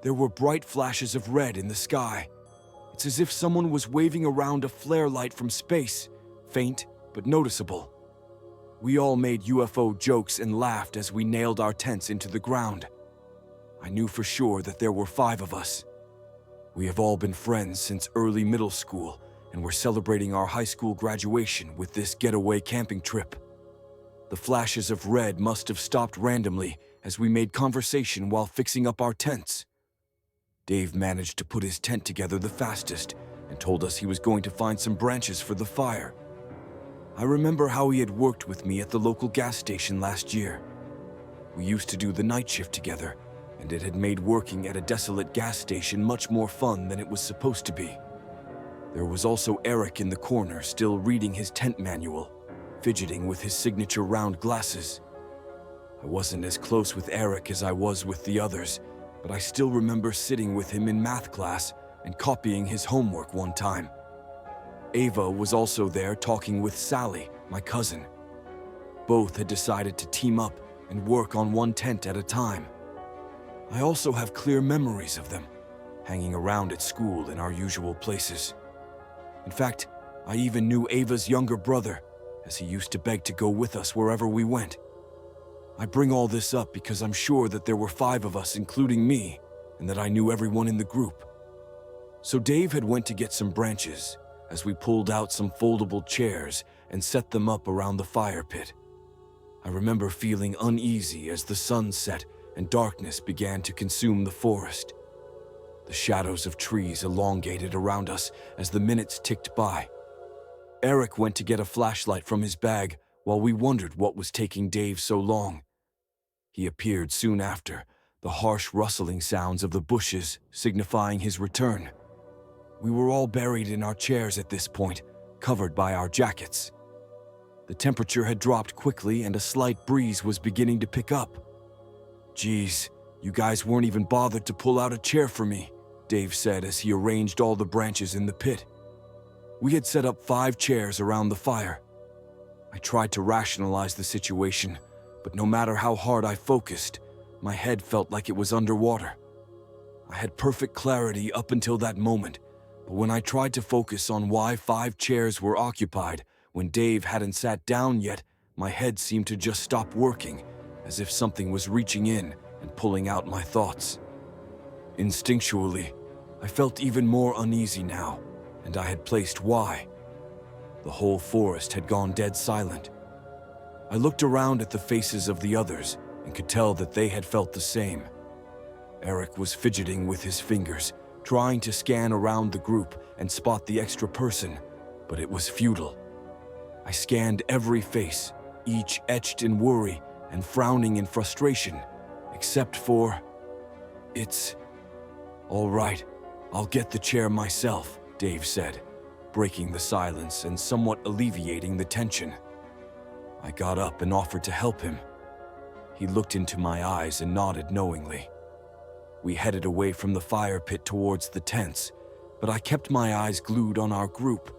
There were bright flashes of red in the sky. It's as if someone was waving around a flare light from space, faint but noticeable. We all made UFO jokes and laughed as we nailed our tents into the ground. I knew for sure that there were 5 of us. We have all been friends since early middle school, and we're celebrating our high school graduation with this getaway camping trip. The flashes of red must have stopped randomly as we made conversation while fixing up our tents. Dave managed to put his tent together the fastest and told us he was going to find some branches for the fire. I remember how he had worked with me at the local gas station last year. We used to do the night shift together, and it had made working at a desolate gas station much more fun than it was supposed to be. There was also Erik in the corner, still reading his tent manual, fidgeting with his signature round glasses. I wasn't as close with Erik as I was with the others, but I still remember sitting with him in math class and copying his homework one time. Ava was also there talking with Sally, my cousin. Both had decided to team up and work on one tent at a time. I also have clear memories of them, hanging around at school in our usual places. In fact, I even knew Ava's younger brother, as he used to beg to go with us wherever we went. I bring all this up because I'm sure that there were 5 of us, including me, and that I knew everyone in the group. So Dave had went to get some branches, as we pulled out some foldable chairs and set them up around the fire pit. I remember feeling uneasy as the sun set and darkness began to consume the forest. The shadows of trees elongated around us as the minutes ticked by. Erik went to get a flashlight from his bag while we wondered what was taking Dave so long. He appeared soon after, the harsh rustling sounds of the bushes signifying his return. We were all buried in our chairs at this point, covered by our jackets. The temperature had dropped quickly and a slight breeze was beginning to pick up. "Geez, you guys weren't even bothered to pull out a chair for me," Dave said as he arranged all the branches in the pit. We had set up 5 chairs around the fire. I tried to rationalize the situation, but no matter how hard I focused, my head felt like it was underwater. I had perfect clarity up until that moment, but when I tried to focus on why 5 chairs were occupied when Dave hadn't sat down yet, my head seemed to just stop working, as if something was reaching in and pulling out my thoughts. Instinctually, I felt even more uneasy now, and I had placed why. The whole forest had gone dead silent. I looked around at the faces of the others and could tell that they had felt the same. Erik was fidgeting with his fingers, trying to scan around the group and spot the extra person, but it was futile. I scanned every face, each etched in worry and frowning in frustration, except for... "It's... all right, I'll get the chair myself," Dave said, breaking the silence and somewhat alleviating the tension. I got up and offered to help him. He looked into my eyes and nodded knowingly. We headed away from the fire pit towards the tents, but I kept my eyes glued on our group.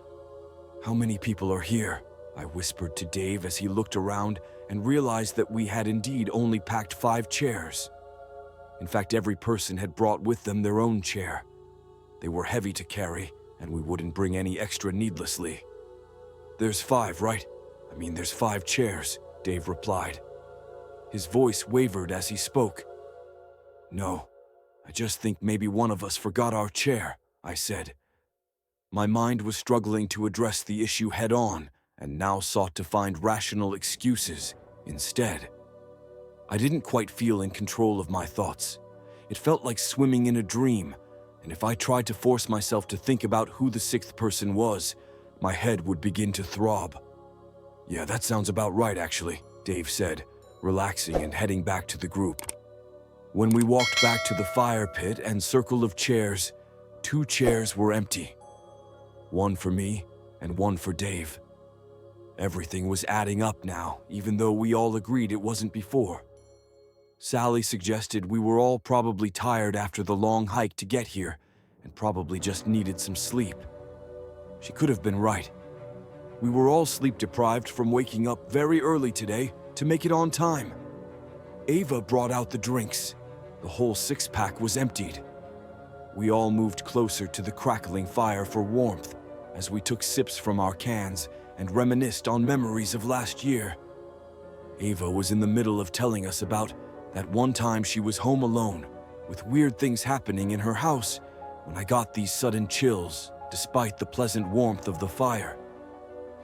"How many people are here?" I whispered to Dave as he looked around and realized that we had indeed only packed 5 chairs. In fact, every person had brought with them their own chair. They were heavy to carry, and we wouldn't bring any extra needlessly. "There's 5, right? I mean, there's 5 chairs," Dave replied. His voice wavered as he spoke. "No, I just think maybe one of us forgot our chair," I said. My mind was struggling to address the issue head-on, and now sought to find rational excuses instead. I didn't quite feel in control of my thoughts. It felt like swimming in a dream, and if I tried to force myself to think about who the 6th person was, my head would begin to throb. "Yeah, that sounds about right, actually," Dave said, relaxing and heading back to the group. When we walked back to the fire pit and circle of chairs, 2 chairs were empty. One for me and one for Dave. Everything was adding up now, even though we all agreed it wasn't before. Sally suggested we were all probably tired after the long hike to get here, and probably just needed some sleep. She could have been right. We were all sleep-deprived from waking up very early today to make it on time. Ava brought out the drinks. The whole 6-pack was emptied, We all moved closer to the crackling fire for warmth as we took sips from our cans and reminisced on memories of last year. Ava was in the middle of telling us about that one time she was home alone, with weird things happening in her house, when I got these sudden chills, despite the pleasant warmth of the fire.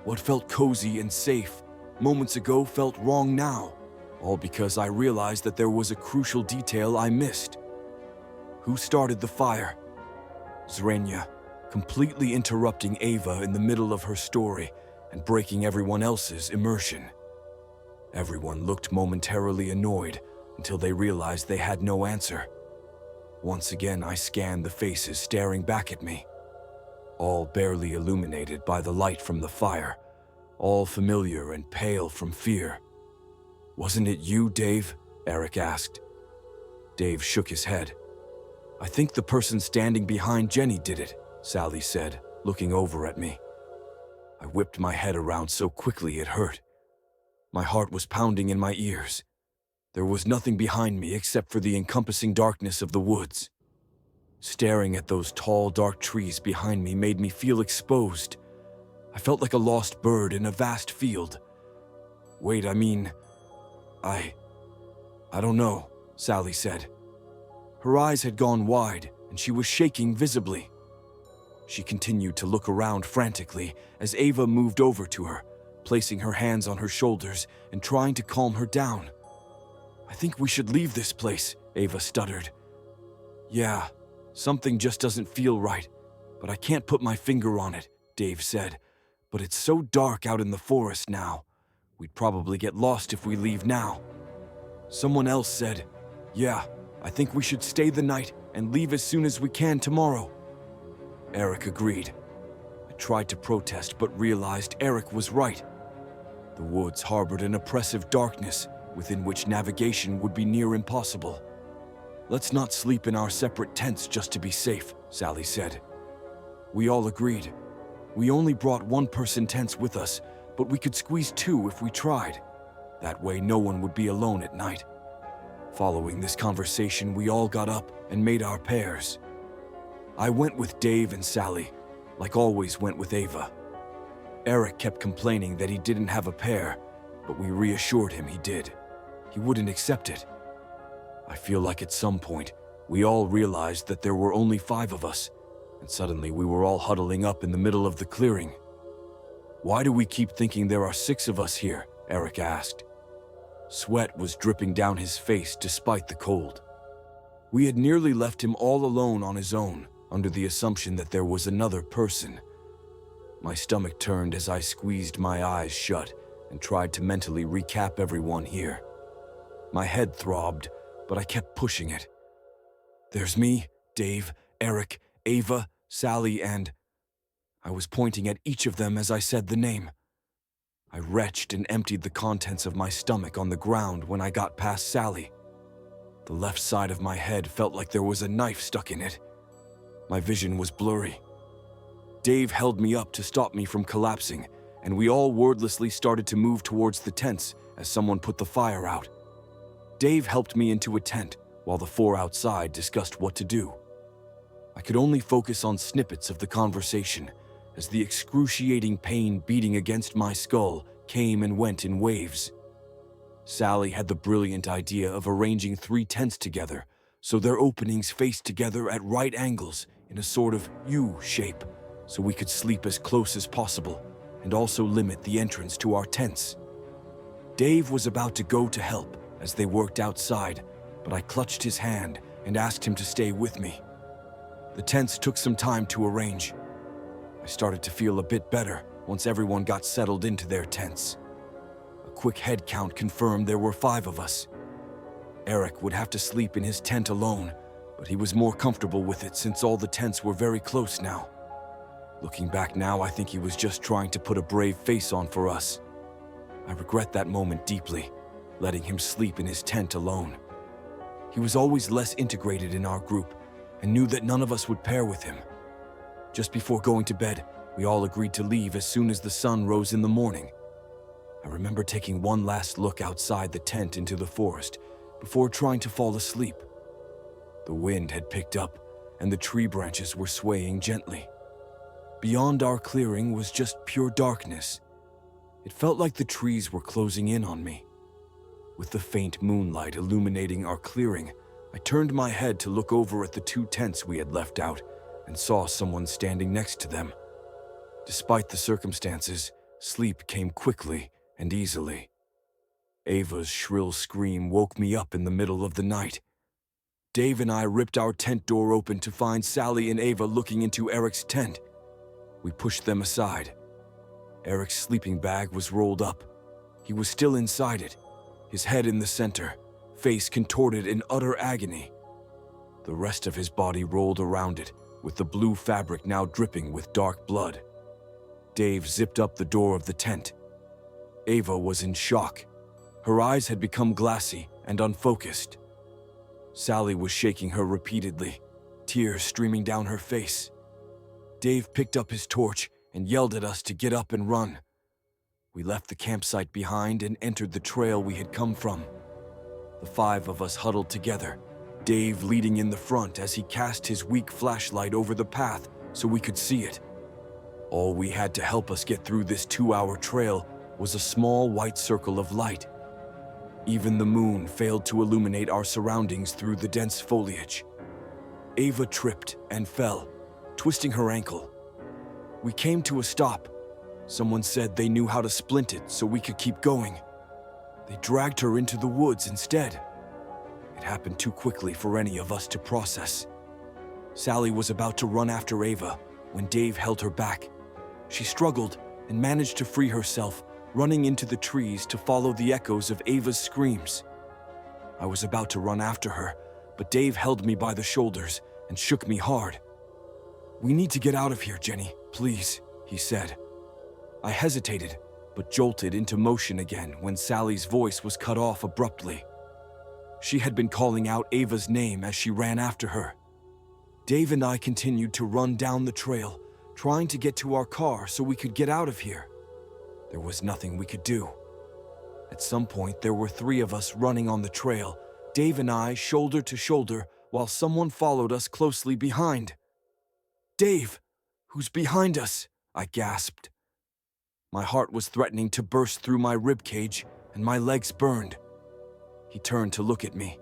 What felt cozy and safe moments ago felt wrong now, all because I realized that there was a crucial detail I missed. Who started the fire? Zrenya, completely interrupting Ava in the middle of her story and breaking everyone else's immersion. Everyone looked momentarily annoyed until they realized they had no answer. Once again, I scanned the faces staring back at me, all barely illuminated by the light from the fire, all familiar and pale from fear. "Wasn't it you, Dave?" Erik asked. Dave shook his head. "I think the person standing behind Jenny did it," Sally said, looking over at me. I whipped my head around so quickly it hurt. My heart was pounding in my ears. There was nothing behind me except for the encompassing darkness of the woods. Staring at those tall, dark trees behind me made me feel exposed. I felt like a lost bird in a vast field. "Wait, I don't know," Sally said. Her eyes had gone wide, and she was shaking visibly. She continued to look around frantically as Ava moved over to her, placing her hands on her shoulders and trying to calm her down. "I think we should leave this place," Ava stuttered. "Yeah, something just doesn't feel right, but I can't put my finger on it," Dave said. "But it's so dark out in the forest now. We'd probably get lost if we leave now." Someone else said, "Yeah, I think we should stay the night and leave as soon as we can tomorrow." Erik agreed. I tried to protest but realized Erik was right. The woods harbored an oppressive darkness within which navigation would be near impossible. "Let's not sleep in our separate tents just to be safe," Sally said. We all agreed. We only brought one-person tents with us, but we could squeeze two if we tried. That way no one would be alone at night. Following this conversation, we all got up and made our pairs. I went with Dave and Sally, like always went with Ava. Erik kept complaining that he didn't have a pair, but we reassured him he did. He wouldn't accept it. I feel like at some point, we all realized that there were only 5 of us, and suddenly we were all huddling up in the middle of the clearing. "Why do we keep thinking there are 6 of us here?" Erik asked. Sweat was dripping down his face despite the cold. We had nearly left him all alone on his own, under the assumption that there was another person. My stomach turned as I squeezed my eyes shut and tried to mentally recap everyone here. My head throbbed, but I kept pushing it. "There's me, Dave, Erik, Ava, Sally, and..." I was pointing at each of them as I said the name. I retched and emptied the contents of my stomach on the ground when I got past Sally. The left side of my head felt like there was a knife stuck in it. My vision was blurry. Dave held me up to stop me from collapsing, and we all wordlessly started to move towards the tents as someone put the fire out. Dave helped me into a tent, while the 4 outside discussed what to do. I could only focus on snippets of the conversation, as the excruciating pain beating against my skull came and went in waves. Sally had the brilliant idea of arranging 3 tents together, so their openings faced together at right angles in a sort of U shape, so we could sleep as close as possible and also limit the entrance to our tents. Dave was about to go to help as they worked outside, but I clutched his hand and asked him to stay with me. The tents took some time to arrange. I started to feel a bit better once everyone got settled into their tents. A quick head count confirmed there were 5 of us. Erik would have to sleep in his tent alone, but he was more comfortable with it since all the tents were very close now. Looking back now, I think he was just trying to put a brave face on for us. I regret that moment deeply, letting him sleep in his tent alone. He was always less integrated in our group and knew that none of us would pair with him. Just before going to bed, we all agreed to leave as soon as the sun rose in the morning. I remember taking one last look outside the tent into the forest before trying to fall asleep. The wind had picked up, and the tree branches were swaying gently. Beyond our clearing was just pure darkness. It felt like the trees were closing in on me. With the faint moonlight illuminating our clearing, I turned my head to look over at the 2 tents we had left out and saw someone standing next to them. Despite the circumstances, sleep came quickly and easily. Ava's shrill scream woke me up in the middle of the night. Dave and I ripped our tent door open to find Sally and Ava looking into Erik's tent. We pushed them aside. Erik's sleeping bag was rolled up. He was still inside it, his head in the center, face contorted in utter agony. The rest of his body rolled around it, with the blue fabric now dripping with dark blood. Dave zipped up the door of the tent. Ava was in shock. Her eyes had become glassy and unfocused. Sally was shaking her repeatedly, tears streaming down her face. Dave picked up his torch and yelled at us to get up and run. We left the campsite behind and entered the trail we had come from. The 5 of us huddled together, Dave leading in the front as he cast his weak flashlight over the path so we could see it. All we had to help us get through this 2-hour trail was a small white circle of light. Even the moon failed to illuminate our surroundings through the dense foliage. Ava tripped and fell, twisting her ankle. We came to a stop. Someone said they knew how to splint it so we could keep going. They dragged her into the woods instead. It happened too quickly for any of us to process. Sally was about to run after Ava when Dave held her back. She struggled and managed to free herself, running into the trees to follow the echoes of Ava's screams. I was about to run after her, but Dave held me by the shoulders and shook me hard. "We need to get out of here, Jenny, please," he said. I hesitated, but jolted into motion again when Sally's voice was cut off abruptly. She had been calling out Ava's name as she ran after her. Dave and I continued to run down the trail, trying to get to our car so we could get out of here. There was nothing we could do. At some point, there were 3 of us running on the trail, Dave and I shoulder to shoulder, while someone followed us closely behind. "Dave, who's behind us?" I gasped. My heart was threatening to burst through my ribcage, and my legs burned. He turned to look at me.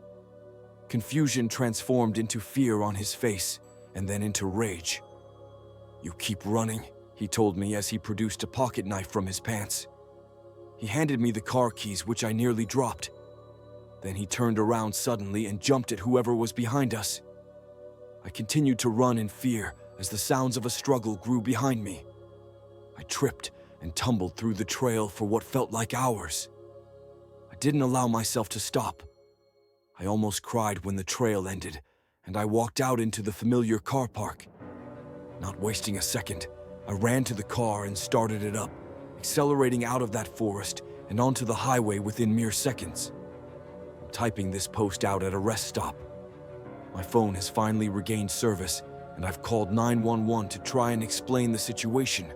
Confusion transformed into fear on his face, and then into rage. "You keep running," he told me as he produced a pocket knife from his pants. He handed me the car keys, which I nearly dropped. Then he turned around suddenly and jumped at whoever was behind us. I continued to run in fear as the sounds of a struggle grew behind me. I tripped and tumbled through the trail for what felt like hours. I didn't allow myself to stop. I almost cried when the trail ended, and I walked out into the familiar car park. Not wasting a second, I ran to the car and started it up, accelerating out of that forest and onto the highway within mere seconds. I'm typing this post out at a rest stop. My phone has finally regained service, and I've called 911 to try and explain the situation.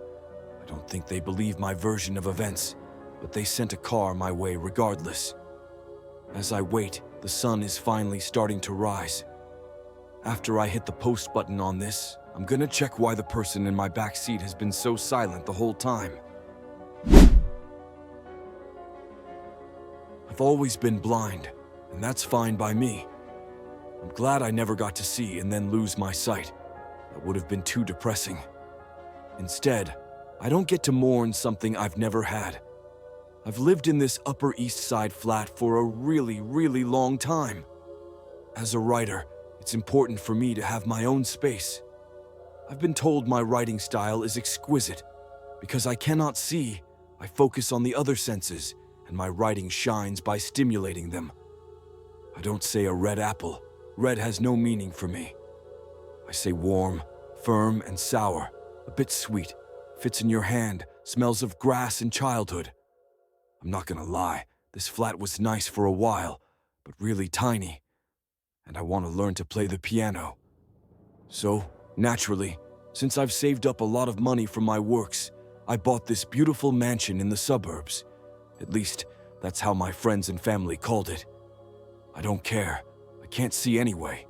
I don't think they believe my version of events, but they sent a car my way regardless. As I wait, the sun is finally starting to rise. After I hit the post button on this, I'm gonna check why the person in my back seat has been so silent the whole time. I've always been blind, and that's fine by me. I'm glad I never got to see and then lose my sight. That would have been too depressing. Instead, I don't get to mourn something I've never had. I've lived in this Upper East Side flat for a really, really long time. As a writer, it's important for me to have my own space. I've been told my writing style is exquisite. Because I cannot see, I focus on the other senses, and my writing shines by stimulating them. I don't say a red apple. Red has no meaning for me. I say warm, firm, and sour, a bit sweet, fits in your hand, smells of grass and childhood. I'm not gonna lie, this flat was nice for a while, but really tiny, and I want to learn to play the piano. So, naturally, since I've saved up a lot of money from my works, I bought this beautiful mansion in the suburbs. At least, that's how my friends and family called it. I don't care. I can't see anyway.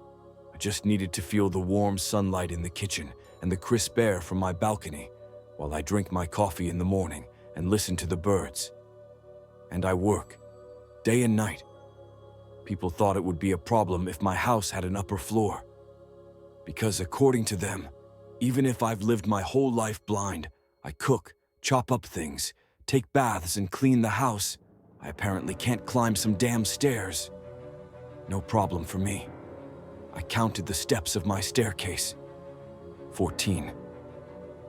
I just needed to feel the warm sunlight in the kitchen and the crisp air from my balcony while I drink my coffee in the morning and listen to the birds. And I work, day and night. People thought it would be a problem if my house had an upper floor. Because according to them, even if I've lived my whole life blind, I cook, chop up things, take baths and clean the house, I apparently can't climb some damn stairs. No problem for me. I counted the steps of my staircase. 14.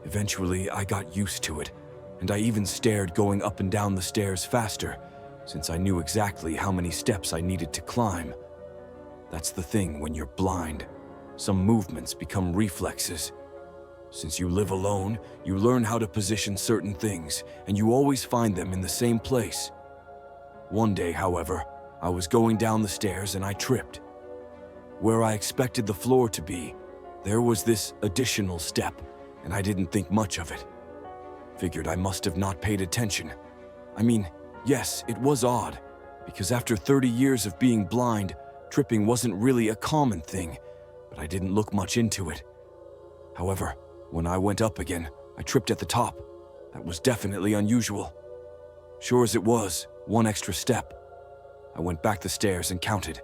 Eventually, I got used to it, and I even stared going up and down the stairs faster, since I knew exactly how many steps I needed to climb. That's the thing when you're blind. Some movements become reflexes. Since you live alone, you learn how to position certain things, and you always find them in the same place. One day, however, I was going down the stairs and I tripped. Where I expected the floor to be, there was this additional step, and I didn't think much of it. Figured I must have not paid attention. I mean, yes, it was odd, because after 30 years of being blind, tripping wasn't really a common thing, but I didn't look much into it. However, when I went up again, I tripped at the top. That was definitely unusual. Sure as it was, one extra step. I went back the stairs and counted.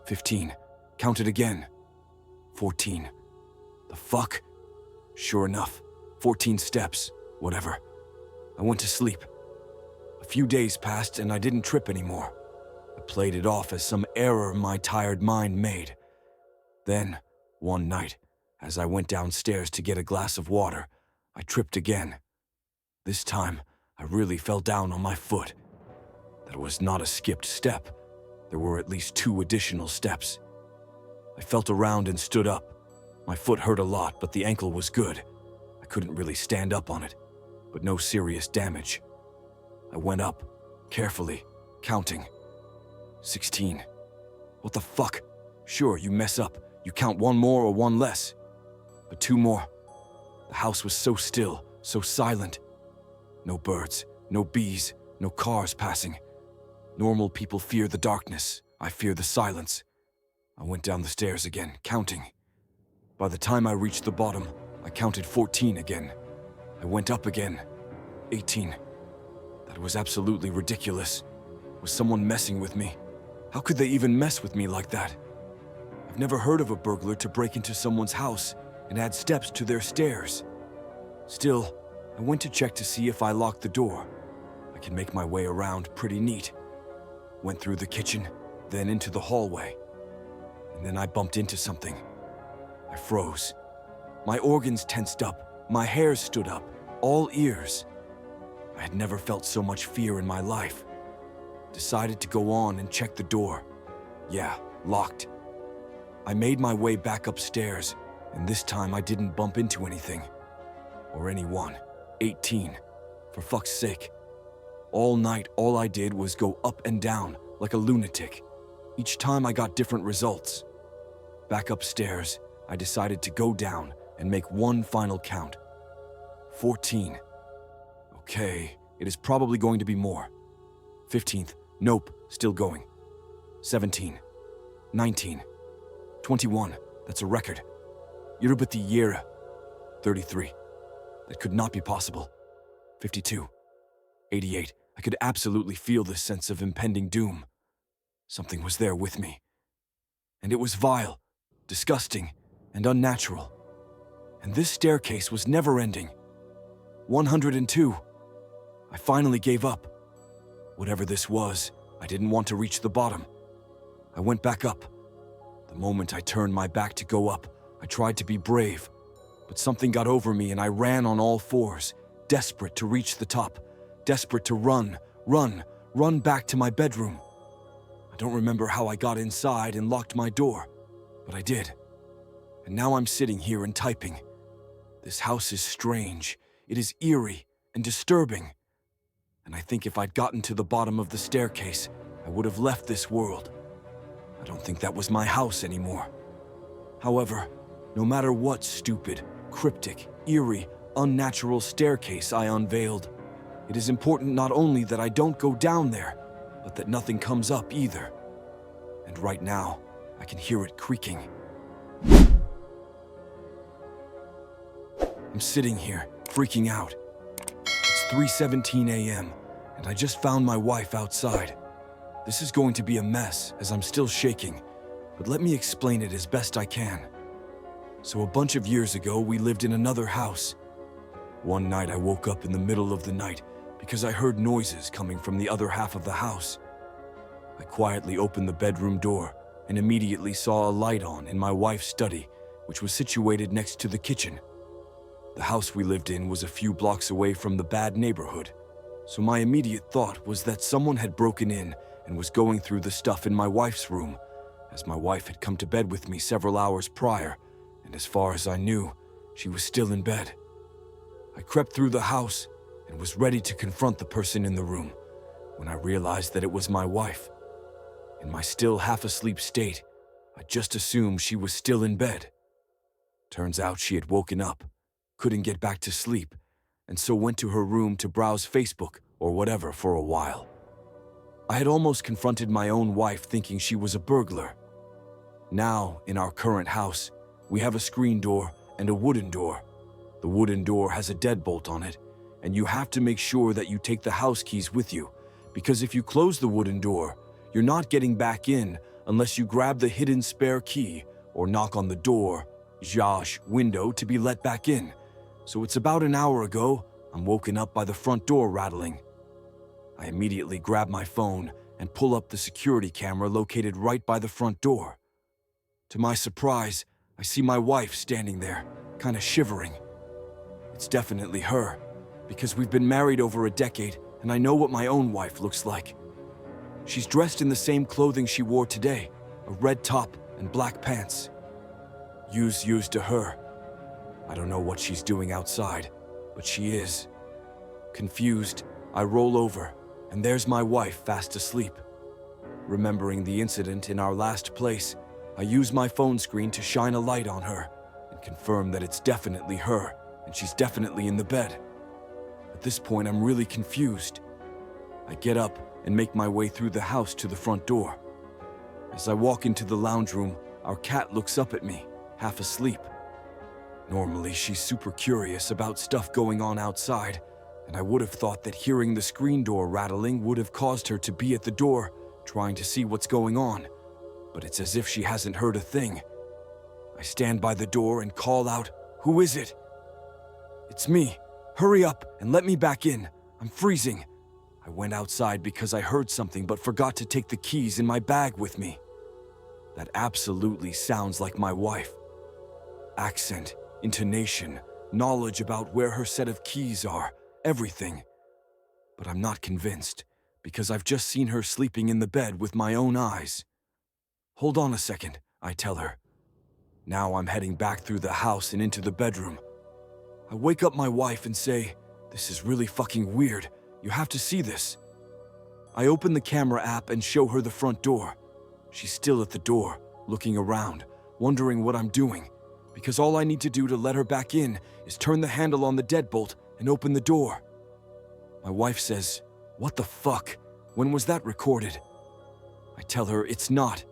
15. Counted again. 14. The fuck? Sure enough, 14 steps, whatever. I went to sleep. A few days passed and I didn't trip anymore. I played it off as some error my tired mind made. Then, one night, as I went downstairs to get a glass of water, I tripped again. This time, I really fell down on my foot. That was not a skipped step. There were at least 2 additional steps. I felt around and stood up. My foot hurt a lot, but the ankle was good. I couldn't really stand up on it, but no serious damage. I went up, carefully, counting. 16. What the fuck? Sure, you mess up. You count one more or one less. But 2 more. The house was so still, so silent. No birds, no bees, no cars passing. Normal people fear the darkness. I fear the silence. I went down the stairs again, counting. By the time I reached the bottom, I counted 14 again. I went up again. 18. That was absolutely ridiculous. Was someone messing with me? How could they even mess with me like that? I've never heard of a burglar to break into someone's house and add steps to their stairs. Still, I went to check to see if I locked the door. I can make my way around pretty neat. Went through the kitchen, then into the hallway. And then I bumped into something. I froze. My organs tensed up, my hairs stood up, all ears. I had never felt so much fear in my life. Decided to go on and check the door. Yeah, locked. I made my way back upstairs, and this time I didn't bump into anything. Or anyone. 18. For fuck's sake. All night, all I did was go up and down, like a lunatic. Each time I got different results. Back upstairs, I decided to go down and make one final count. 14. Okay, it is probably going to be more. 15th, nope, still going. 17. 19. 21, that's a record. Year. 33. That could not be possible. 52. 88. I could absolutely feel this sense of impending doom. Something was there with me. And it was vile, disgusting, and unnatural. And this staircase was never-ending. 102. I finally gave up. Whatever this was, I didn't want to reach the bottom. I went back up. The moment I turned my back to go up, I tried to be brave. But something got over me and I ran on all fours, desperate to reach the top, desperate to run back to my bedroom. I don't remember how I got inside and locked my door, but I did. And now I'm sitting here and typing. This house is strange, it is eerie and disturbing. And I think if I'd gotten to the bottom of the staircase, I would have left this world. I don't think that was my house anymore. However, no matter what stupid, cryptic, eerie, unnatural staircase I unveiled, it is important not only that I don't go down there, but that nothing comes up either. And right now, I can hear it creaking. I'm sitting here, freaking out. It's 3:17 a.m., and I just found my wife outside. This is going to be a mess, as I'm still shaking, but let me explain it as best I can. So a bunch of years ago, we lived in another house. One night I woke up in the middle of the night because I heard noises coming from the other half of the house. I quietly opened the bedroom door and immediately saw a light on in my wife's study, which was situated next to the kitchen. The house we lived in was a few blocks away from the bad neighborhood, so my immediate thought was that someone had broken in and was going through the stuff in my wife's room, as my wife had come to bed with me several hours prior, and as far as I knew, she was still in bed. I crept through the house and was ready to confront the person in the room when I realized that it was my wife. In my still half-asleep state, I just assumed she was still in bed. Turns out she had woken up, couldn't get back to sleep, and so went to her room to browse Facebook or whatever for a while. I had almost confronted my own wife thinking she was a burglar. Now, in our current house, we have a screen door and a wooden door. The wooden door has a deadbolt on it, and you have to make sure that you take the house keys with you, because if you close the wooden door, you're not getting back in unless you grab the hidden spare key or knock on the door, window to be let back in. So it's about an hour ago, I'm woken up by the front door rattling. I immediately grab my phone and pull up the security camera located right by the front door. To my surprise, I see my wife standing there, kind of shivering. It's definitely her, because we've been married over a decade and I know what my own wife looks like. She's dressed in the same clothing she wore today, a red top and black pants. Used to her. I don't know what she's doing outside, but she is. Confused, I roll over, and there's my wife fast asleep. Remembering the incident in our last place, I use my phone screen to shine a light on her and confirm that it's definitely her, and she's definitely in the bed. At this point, I'm really confused. I get up and make my way through the house to the front door. As I walk into the lounge room, our cat looks up at me, half asleep. Normally, she's super curious about stuff going on outside, and I would have thought that hearing the screen door rattling would have caused her to be at the door, trying to see what's going on. But it's as if she hasn't heard a thing. I stand by the door and call out, "Who is it?" "It's me. Hurry up and let me back in. I'm freezing." I went outside because I heard something but forgot to take the keys in my bag with me. That absolutely sounds like my wife. Accent, intonation, knowledge about where her set of keys are, everything. But I'm not convinced, because I've just seen her sleeping in the bed with my own eyes. "Hold on a second," I tell her. Now I'm heading back through the house and into the bedroom. I wake up my wife and say, "This is really fucking weird. You have to see this." I open the camera app and show her the front door. She's still at the door, looking around, wondering what I'm doing, because all I need to do to let her back in is turn the handle on the deadbolt and open the door. My wife says, "What the fuck? When was that recorded?" I tell her it's not.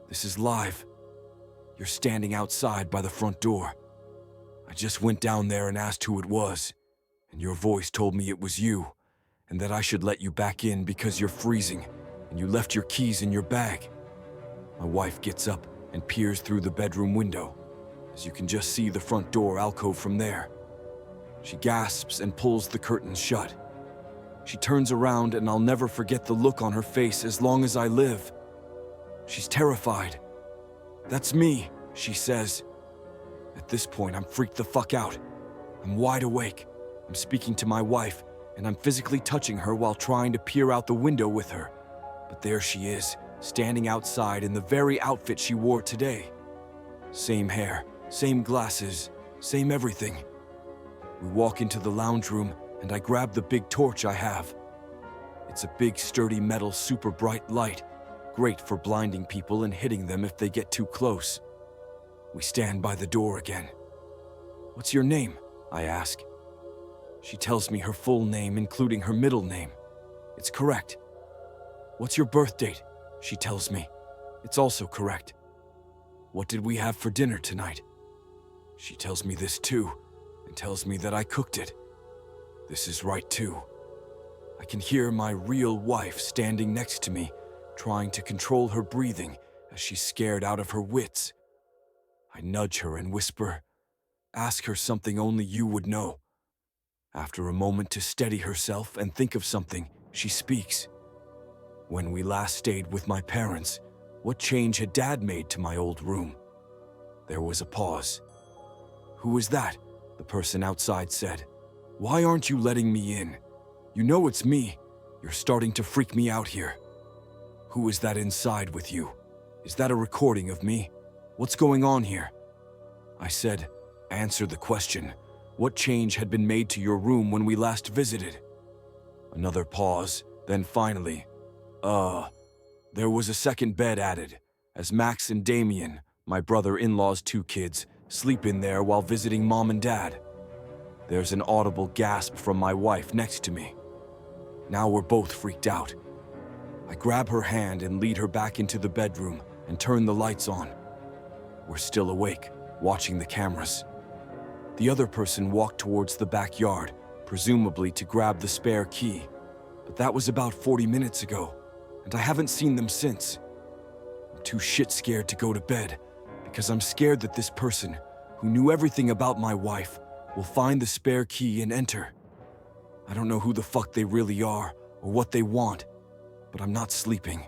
This is live. You're standing outside by the front door. I just went down there and asked who it was, and your voice told me it was you, and that I should let you back in because you're freezing, and you left your keys in your bag. My wife gets up and peers through the bedroom window, as you can just see the front door alcove from there. She gasps and pulls the curtains shut. She turns around and I'll never forget the look on her face as long as I live. She's terrified. "That's me," she says. At this point, I'm freaked the fuck out. I'm wide awake. I'm speaking to my wife, and I'm physically touching her while trying to peer out the window with her. But there she is, standing outside in the very outfit she wore today. Same hair, same glasses, same everything. We walk into the lounge room, and I grab the big torch I have. It's a big, sturdy metal, super bright light, great for blinding people and hitting them if they get too close. We stand by the door again. "What's your name?" I ask. She tells me her full name, including her middle name. It's correct. "What's your birth date?" She tells me. It's also correct. What did we have for dinner tonight? She tells me this too, and tells me that I cooked it. This is right too. I can hear my real wife standing next to me, trying to control her breathing as she's scared out of her wits. I nudge her and whisper, "Ask her something only you would know." After a moment to steady herself and think of something, she speaks. When we last stayed with my parents, what change had Dad made to my old room? There was a pause. "Who is that?" the person outside said. "Why aren't you letting me in? You know it's me. You're starting to freak me out here. Who is that inside with you? Is that a recording of me? What's going on here?" I said, "Answer the question. What change had been made to your room when we last visited?" Another pause, then finally, there was a second bed added, as Max and Damien, my brother-in-law's 2 kids, sleep in there while visiting Mom and Dad. There's an audible gasp from my wife next to me. Now we're both freaked out. I grab her hand and lead her back into the bedroom and turn the lights on. We're still awake, watching the cameras. The other person walked towards the backyard, presumably to grab the spare key, but that was about 40 minutes ago, and I haven't seen them since. I'm too shit scared to go to bed, because I'm scared that this person, who knew everything about my wife, will find the spare key and enter. I don't know who the fuck they really are or what they want, but I'm not sleeping.